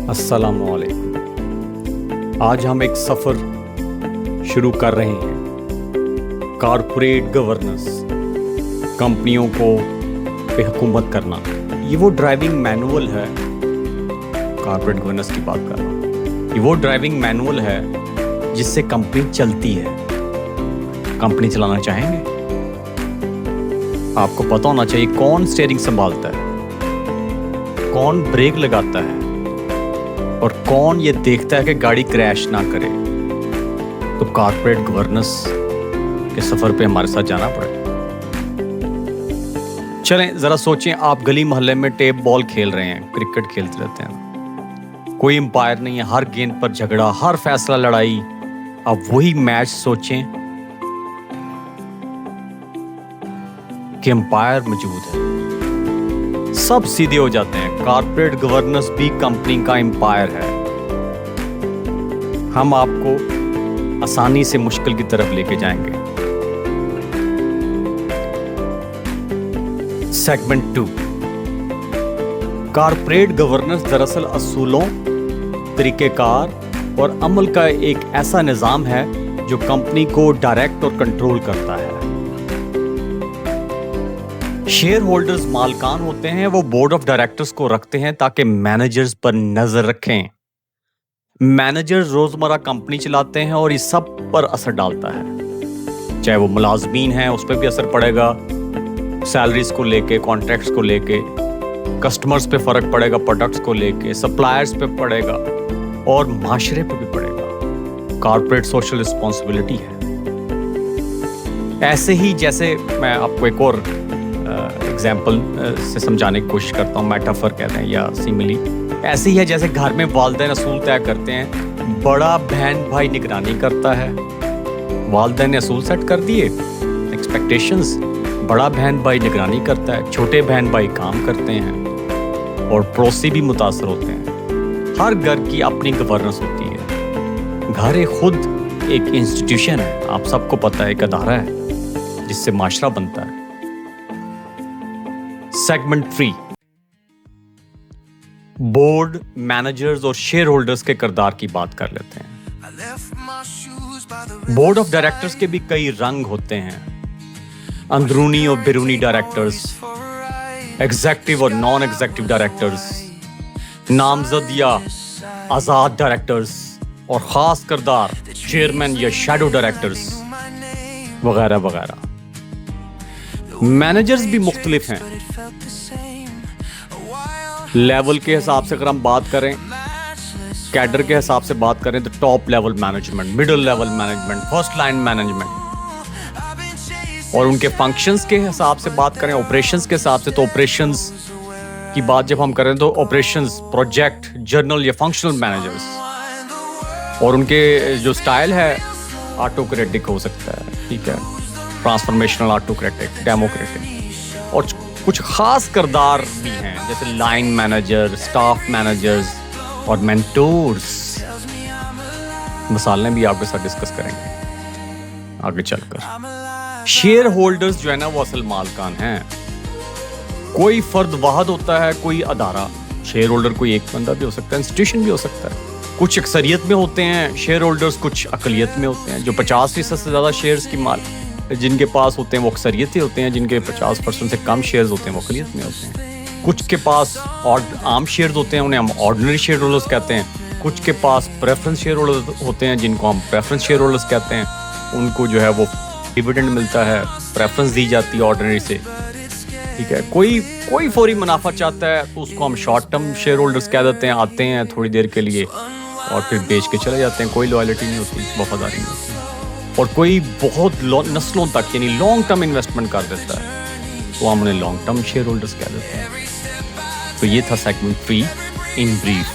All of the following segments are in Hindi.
अस्सलामुअलैकुम। आज हम एक सफ़र शुरू कर रहे हैं। कॉरपोरेट गवर्नेंस, कंपनियों को पे हुकूमत करना, ये वो ड्राइविंग मैनुअल है। कॉरपोरेट गवर्नेंस की बात कर रहा हूँ। ये वो ड्राइविंग मैनुअल है जिससे कंपनी चलती है। कंपनी चलाना चाहेंगे? आपको पता होना चाहिए कौन स्टीयरिंग संभालता है, कौन ब्रेक लगाता है और कौन ये देखता है कि गाड़ी क्रैश ना करे। तो कॉर्पोरेट गवर्नेंस के सफ़र पे हमारे साथ जाना पड़ेगा। चलें ज़रा सोचें, आप गली मोहल्ले में टेप बॉल खेल रहे हैं, क्रिकेट खेलते रहते हैं, कोई एम्पायर नहीं है, हर गेंद पर झगड़ा, हर फैसला लड़ाई। अब वही मैच सोचें कि एम्पायर मौजूद है, सब सीधे हो जाते हैं। कॉर्पोरेट गवर्नेंस भी कंपनी का एम्पायर है। हम आपको आसानी से मुश्किल की तरफ लेके जाएंगे। सेगमेंट 2, कॉर्पोरेट गवर्नेंस दरअसल असूलों, तरीकेकार और अमल का एक ऐसा निज़ाम है जो कंपनी को डायरेक्ट और कंट्रोल करता है। शेयर होल्डर्स मालकान होते हैं, वो बोर्ड ऑफ डायरेक्टर्स को रखते हैं ताकि मैनेजर्स पर नजर रखें। मैनेजर्स रोजमर्रा कंपनी चलाते हैं और इस सब पर असर डालता है। चाहे वो मुलाजमीन हैं, उस पर भी असर पड़ेगा, सैलरीज को लेके, कॉन्ट्रैक्ट्स को लेके, कस्टमर्स पे फर्क पड़ेगा, प्रोडक्ट्स को लेके, सप्लायर्स पे पड़ेगा और माशरे पे भी पड़ेगा। कॉर्पोरेट सोशल रिस्पॉन्सिबिलिटी है। ऐसे ही जैसे मैं आपको एक और एग्जाम्पल से समझाने की कोशिश करता हूँ, मेटाफर कहते हैं या सिमिली। ऐसे ही है जैसे घर में वालिदैन असूल तय करते हैं, बड़ा बहन भाई निगरानी करता है। वालिदैन ने असूल सेट कर दिए, एक्सपेक्टेशंस, बड़ा बहन भाई निगरानी करता है, छोटे बहन भाई काम करते हैं और पड़ोसी भी मुतासर होते हैं। हर घर की अपनी गवर्नेंस होती है। घर एक खुद एक इंस्टीट्यूशन है, आप सबको पता है, एक अदारा है जिससे माशरा बनता है। सेगमेंट 3, बोर्ड, मैनेजर्स और शेयर होल्डर्स के किरदार की बात कर लेते हैं। बोर्ड ऑफ डायरेक्टर्स के भी कई रंग होते हैं, अंदरूनी और बैरूनी डायरेक्टर्स, एग्जेक्टिव और नॉन एग्जेक्टिव डायरेक्टर्स, नामजद या आजाद डायरेक्टर्स और खास किरदार चेयरमैन या शैडो डायरेक्टर्स वगैरह वगैरह। मैनेजर्स भी मुख्तलिफ हैं। लेवल के हिसाब से अगर हम बात करें, कैडर के हिसाब से बात करें तो top level management, middle level management, first line management. और उनके फंक्शंस के हिसाब से बात करें, ऑपरेशंस के हिसाब से, तो ऑपरेशंस की बात जब हम करें तो ऑपरेशंस, प्रोजेक्ट, जर्नल या फंक्शनल मैनेजर्स। और उनके जो स्टाइल है ऑटोक्रेटिक हो सकता है, ठीक है, ट्रांसफॉर्मेशनल, ऑटोक्रेटिक, डेमोक्रेटिक। और कुछ खास किरदार भी हैं जैसे लाइन मैनेजर, स्टाफ मैनेजर्स और मेंटोर्स। मिसालें भी आपके साथ डिस्कस करेंगे आगे चलकर। शेयर होल्डर्स जो है ना, वो असल मालकान हैं। कोई फर्द वाहद होता है, कोई अदारा। शेयर होल्डर कोई एक बंदा भी हो सकता है, इंस्टीट्यूशन भी हो सकता है। कुछ अक्सरियत में होते हैं शेयर होल्डर्स, कुछ अकलियत में होते हैं। जो 50% से ज़्यादा शेयर्स की माल जिनके पास होते हैं वो अक्सरियत ही होते हैं, जिनके 50% से कम शेयर्स होते हैं वो अकलियत में होते हैं। कुछ के पास आम शेयर्स होते हैं, उन्हें हम ऑर्डिनरी शेयर होल्डर्स कहते हैं। कुछ के पास प्रेफरेंस शेयर होल्डर्स होते हैं, जिनको हम प्रेफरेंस शेयर होल्डर्स कहते हैं। उनको जो है वो डिविडेंड मिलता है, प्रेफरेंस दी जाती है ऑर्डिनरी से, ठीक है। कोई फौरी मुनाफा चाहता है तो उसको हम शॉर्ट टर्म शेयर होल्डर्स कह देते हैं। आते हैं थोड़ी देर के लिए और फिर बेच के चले जाते हैं। कोई लॉयल्टी नहीं होती, वफादारी नहीं होती। और कोई बहुत नस्लों तक यानी लॉन्ग टर्म इन्वेस्टमेंट कर देता है तो हम उन्हें लॉन्ग टर्म शेयर होल्डर्स कह देते हैं। तो ये था सेगमेंट 3 इन ब्रीफ।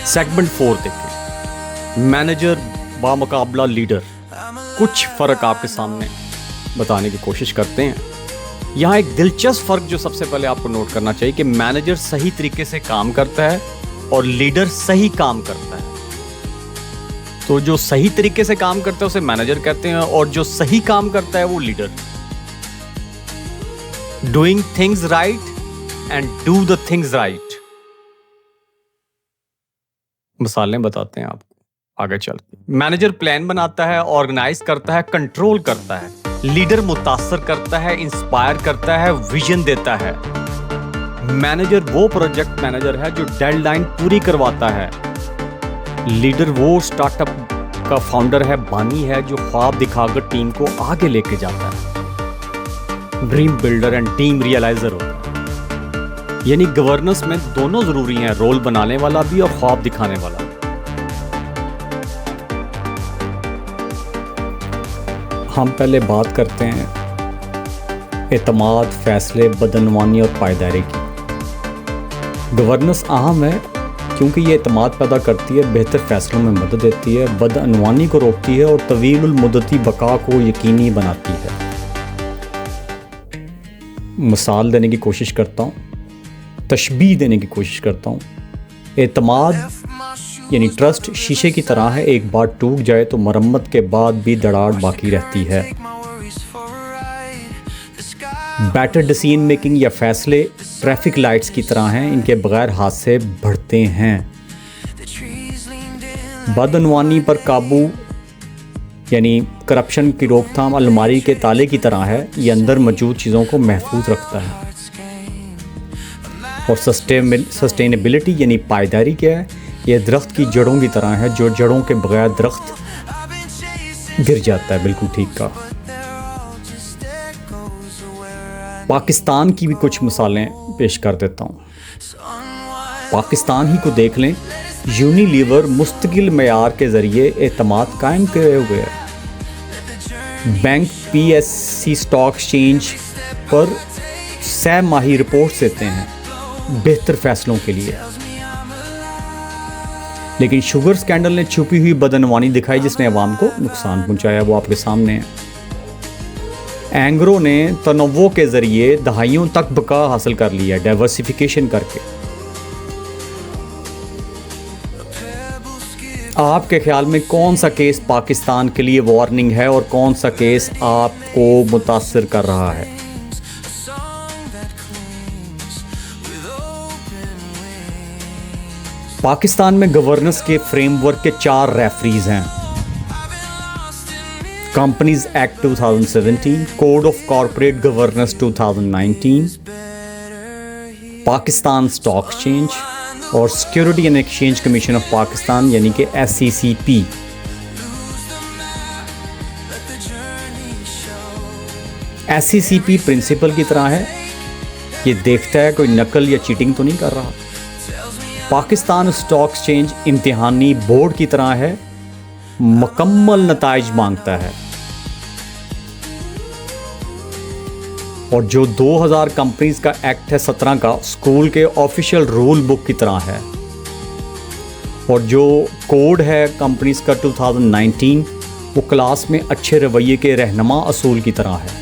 सेगमेंट 4 देखें, मैनेजर बामुकाबला लीडर। कुछ फर्क आपके सामने बताने की कोशिश करते हैं। यहाँ एक दिलचस्प फर्क जो सबसे पहले आपको नोट करना चाहिए कि मैनेजर सही तरीके से काम करता है और लीडर सही काम करता है। तो जो सही तरीके से काम करता है उसे मैनेजर कहते हैं और जो सही काम करता है वो leader. Doing things right and do the things right, मिसालें बताते हैं आपको आगे चल के। मैनेजर प्लान बनाता है, ऑर्गेनाइज करता है, कंट्रोल करता है। लीडर मुतासर करता है, इंस्पायर करता है, विजन देता है। मैनेजर वो प्रोजेक्ट मैनेजर है जो डेडलाइन पूरी करवाता है। लीडर वो स्टार्टअप का फाउंडर है, बानी है, जो ख्वाब दिखाकर टीम को आगे लेके जाता है। ड्रीम बिल्डर एंड टीम रियलाइजर होता है। यानी गवर्नेंस में दोनों जरूरी हैं, रोल बनाने वाला भी और ख्वाब दिखाने वाला। हम पहले बात करते हैं एतमाद, फैसले, बदअनवानी और पायदारी की। गवर्नेंस अहम है क्योंकि ये एतमाद पैदा करती है, बेहतर फैसलों में मदद देती है, बदअनवानी को रोकती है और तवीलुल मुद्दती बका को यकीनी बनाती है। मिसाल देने की कोशिश करता हूँ, तशबीह देने की कोशिश करता हूँ। एतमाद यानी ट्रस्ट शीशे की तरह है, एक बार टूट जाए तो मरम्मत के बाद भी दरार बाकी रहती है। बेटर डिसीजन मेकिंग या फैसले ट्रैफिक लाइट्स की तरह हैं, इनके बगैर हादसे बढ़ते हैं। बदअनवानी पर काबू यानी करप्शन की रोकथाम अलमारी के ताले की तरह है, ये अंदर मौजूद चीज़ों को महफूज रखता है। और सस्टेनेबिलिटी यानी पायदारी क्या है? ये दरख्त की जड़ों की तरह है, जो जड़ों के बगैर दरख्त गिर जाता है। बिल्कुल ठीक कहा। पाकिस्तान की भी कुछ मिसालें पेश कर देता हूँ। पाकिस्तान ही को देख लें, यूनिलीवर मुस्तकिल मेयार के ज़रिए एतमाद कायम किए हुए है। बैंक PSC स्टॉक एक्सचेंज पर 6 माही रिपोर्ट्स देते हैं बेहतर फैसलों के लिए। लेकिन शुगर स्कैंडल ने छुपी हुई बदअनवानी दिखाई जिसने अवाम को नुकसान पहुंचाया, वो आपके सामने है। एंग्रो ने तनव्वो के ज़रिए दहाइयों तक बका हासिल कर लिया, डाइवर्सिफिकेशन करके। आपके ख्याल में कौन सा केस पाकिस्तान के लिए वार्निंग है और कौन सा केस आपको मुतासिर कर रहा है? पाकिस्तान में गवर्नेंस के फ्रेमवर्क के 4 रेफरीज हैं। Companies act 2017, code of corporate governance 2019, Pakistan stock exchange और security and exchange commission of Pakistan यानी कि SECP। SECP प्रिंसिपल की तरह है, ये देखता है कोई नकल या चीटिंग तो नहीं कर रहा। पाकिस्तान स्टॉक एक्सचेंज इम्तिहानी बोर्ड की तरह है, मुकम्मल नताइज मांगता है। और जो 2000 कंपनीज का एक्ट है 17 का, स्कूल के ऑफिशियल रूल बुक की तरह है। और जो कोड है कंपनीज का 2019, वो क्लास में अच्छे रवैये के रहनुमा असूल की तरह है।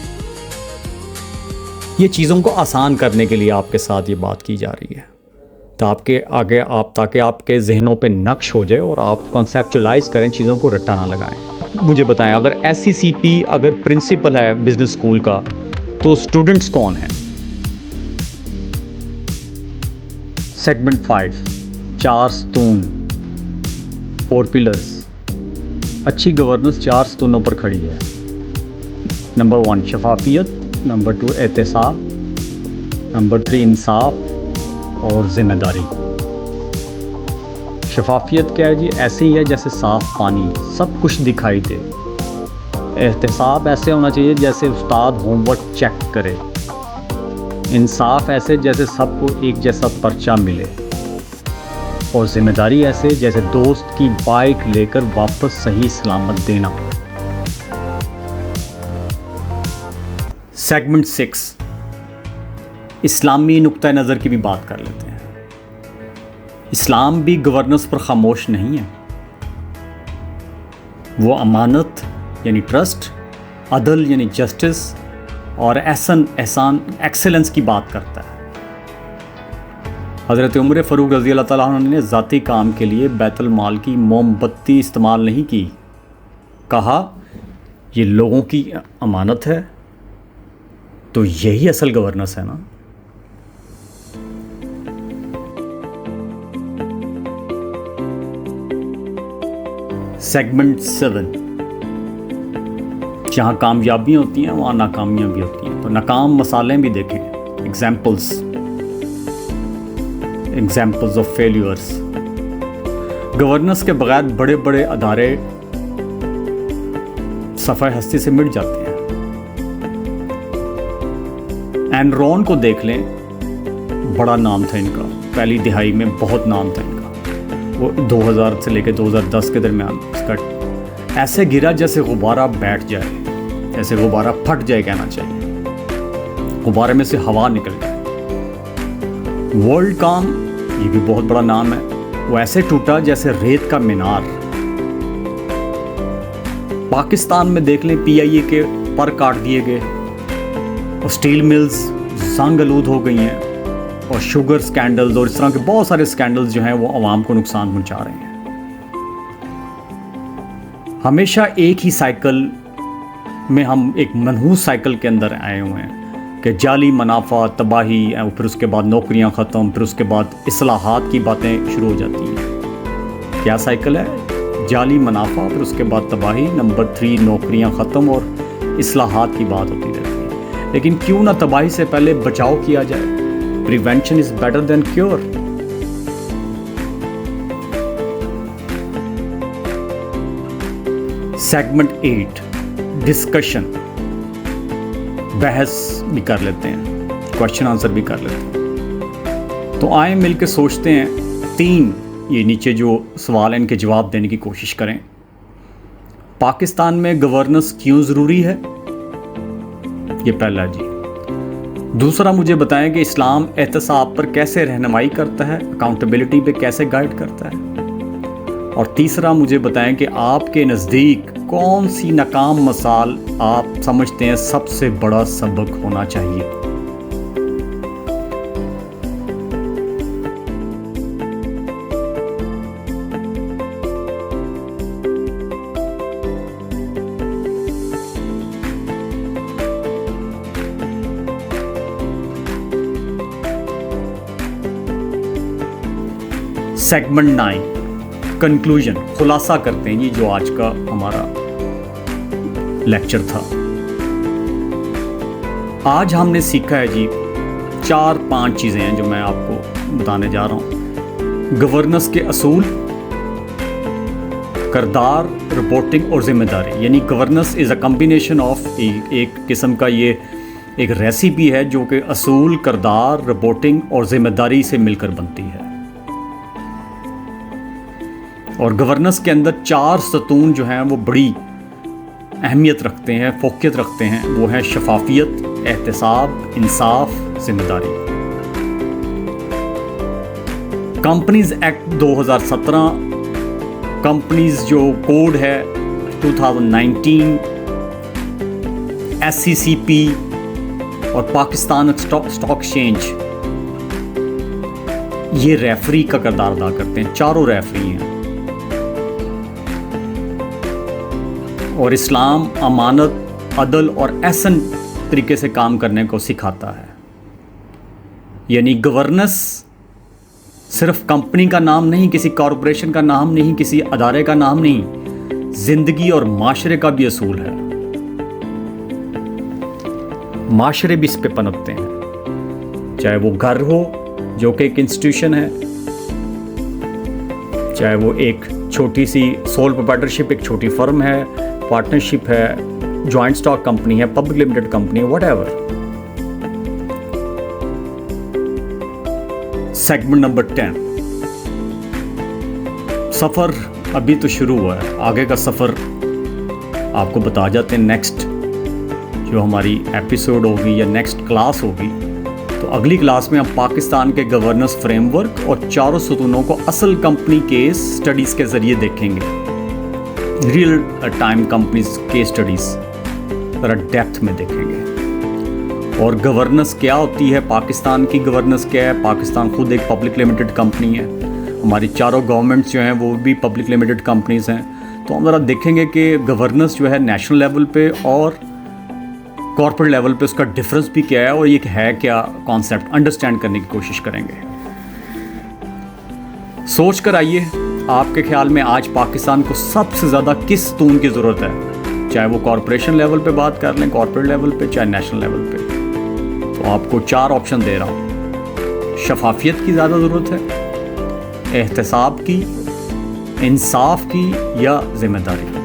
ये चीज़ों को आसान करने के लिए आपके साथ ये बात की जा रही है, तो आपके आगे ताकि आपके जहनों पे नक्श हो जाए और आप कॉन्सेप्चुलाइज करें, चीज़ों को रट्टा ना लगाएं। मुझे बताएं, अगर SECP अगर प्रिंसिपल है बिजनेस स्कूल का, तो स्टूडेंट्स कौन हैं? Segment 5, 4 स्तून, 4 pillars. अच्छी गवर्नेंस 4 स्तूनों पर खड़ी है। नंबर 1 शफाफियत, नंबर 2 एहतसाब, नंबर 3 इंसाफ और ज़िम्मेदारी। शफाफियत क्या है जी? ऐसे ही है जैसे साफ़ पानी, सब कुछ दिखाई दे। एहतसाब ऐसे होना चाहिए जैसे उस्ताद होमवर्क चेक करे। इंसाफ ऐसे जैसे सबको एक जैसा पर्चा मिले। और ज़िम्मेदारी ऐसे जैसे दोस्त की बाइक लेकर वापस सही सलामत देना। सेगमेंट 6, इस्लामी नुक्ता नज़र की भी बात कर लेते हैं। इस्लाम भी गवर्नेंस पर खामोश नहीं है। वो अमानत यानी ट्रस्ट, अदल यानी जस्टिस और एहसान एक्सेलेंस की बात करता है। हज़रत उमर फ़ारूक रज़ी अल्लाह ताला अन्हु ने ज़ाती काम के लिए बैतुल माल की मोमबत्ती इस्तेमाल नहीं की। कहा ये लोगों की अमानत है, तो यही असल गवर्नेंस है ना। सेगमेंट 7, जहाँ कामयाबियाँ होती हैं वहाँ नाकामियाँ भी होती हैं, तो नाकाम मसाले भी देखें, एग्जाम्पल्स ऑफ फेल्यूर्स। गवर्नेंस के बगैर बड़े बड़े अदारे सफ़ाई हस्ती से मिट जाते हैं। एनरॉन को देख लें, बड़ा नाम था इनका, पहली दिहाई में बहुत नाम था इनका, वो 2000 से लेकर 2010 के दरमियान इसका ऐसे गिरा जैसे गुब्बारा बैठ जाए, जैसे गुब्बारा फट जाए कहना चाहिए, गुब्बारे में से हवा निकल जाए। वर्ल्डकॉम, ये भी बहुत बड़ा नाम है, वो ऐसे टूटा जैसे रेत का मीनार। पाकिस्तान में देख लें, PIA के पर काट दिए गए और स्टील मिल्स जंग आलूद हो गई हैं, और शुगर स्कैंडल्स और इस तरह के बहुत सारे स्कैंडल्स जो हैं वो आवाम को नुकसान पहुंचा रहे हैं। हमेशा एक ही साइकिल में, हम एक मनहूस साइकिल के अंदर आए हुए हैं कि जाली मुनाफा, तबाही, फिर उसके बाद नौकरियां ख़त्म, फिर उसके बाद इस्लाहात की बातें शुरू हो जाती हैं। क्या साइकिल है? जाली मुनाफा, फिर उसके बाद तबाही, नंबर 3 नौकरियां ख़त्म और इस्लाहात की बात होती रहती है। लेकिन क्यों ना तबाही से पहले बचाव किया जाए? Prevention is better than cure. Segment 8, discussion, बहस भी कर लेते हैं, क्वेश्चन आंसर भी कर लेते हैं। तो आए मिलकर सोचते हैं, 3 ये नीचे जो सवाल हैं इनके जवाब देने की कोशिश करें। पाकिस्तान में गवर्नेंस क्यों ज़रूरी है? ये पहला जी। दूसरा, मुझे बताएं कि इस्लाम एहतसाब पर कैसे रहनुमाई करता है, अकाउंटेबिलिटी पे कैसे गाइड करता है। और तीसरा, मुझे बताएं कि आपके नज़दीक कौन सी नाकाम मिसाल आप समझते हैं सबसे बड़ा सबक होना चाहिए। सेगमेंट 9, कंक्लूजन, खुलासा करते हैं ये जो आज का हमारा लेक्चर था। आज हमने सीखा है जी 4-5 चीज़ें हैं जो मैं आपको बताने जा रहा हूँ। गवर्नेंस के असूल, किरदार, रिपोर्टिंग और जिम्मेदारी। यानी governance is a combination of, एक किस्म का ये एक रेसिपी है जो कि असूल, किरदार, रिपोर्टिंग और जिम्मेदारी से मिलकर बनती है। और गवर्नेंस के अंदर 4 सतून जो हैं वो बड़ी अहमियत रखते हैं, फोकियत रखते हैं। वो है शफाफियत, एहतसाब, इंसाफ, जिम्मेदारी। कंपनीज एक्ट 2017, कंपनीज जो कोड है 2019, SCCP और पाकिस्तान स्टॉक एक्सचेंज, ये रेफरी का किरदार अदा करते हैं। चारों रेफरी हैं। और इस्लाम अमानत, अदल और एहसन तरीके से काम करने को सिखाता है। यानी गवर्नेंस सिर्फ कंपनी का नाम नहीं, किसी कॉरपोरेशन का नाम नहीं, किसी अदारे का नाम नहीं, जिंदगी और माशरे का भी असूल है। माशरे भी इस पे पनपते हैं, चाहे वो घर हो जो कि एक इंस्टीट्यूशन है, चाहे वो एक छोटी सी सोल प्रोप्राइटरशिप, एक छोटी फर्म है, पार्टनरशिप है, जॉइंट स्टॉक कंपनी है, पब्लिक लिमिटेड कंपनी है, व्हाटएवर। सेगमेंट नंबर 10, सफ़र अभी तो शुरू हुआ है, आगे का सफ़र आपको बता जाते हैं। नेक्स्ट जो हमारी एपिसोड होगी या नेक्स्ट क्लास होगी, तो अगली क्लास में हम पाकिस्तान के गवर्नेंस फ्रेमवर्क और चारों सतूनों को असल कंपनी केस स्टडीज़ के ज़रिए देखेंगे। Real time companies case studies ज़रा डेप्थ में देखेंगे। और गवर्नेंस क्या होती है, पाकिस्तान की गवर्नेंस क्या है। पाकिस्तान खुद एक पब्लिक लिमिटेड कंपनी है, हमारी चारों गवर्नमेंट्स जो हैं वो भी पब्लिक लिमिटेड कंपनीज़ हैं। तो हम ज़रा देखेंगे कि गवर्नेंस जो है नेशनल लेवल पे और कॉर्पोरेट लेवल पे उसका डिफरेंस भी क्या है, और ये है क्या कॉन्सेप्ट, अंडरस्टैंड करने की कोशिश करेंगे। सोच कर आइए, आपके ख्याल में आज पाकिस्तान को सबसे ज़्यादा किस स्तून की ज़रूरत है, चाहे वो कॉरपोरेशन लेवल पे बात कर लें, कॉर्पोरेट लेवल पे, चाहे नेशनल लेवल पे? तो आपको 4 ऑप्शन दे रहा हूँ। शफाफियत की ज़्यादा ज़रूरत है, एहतसाब की, इंसाफ की या ज़िम्मेदारी?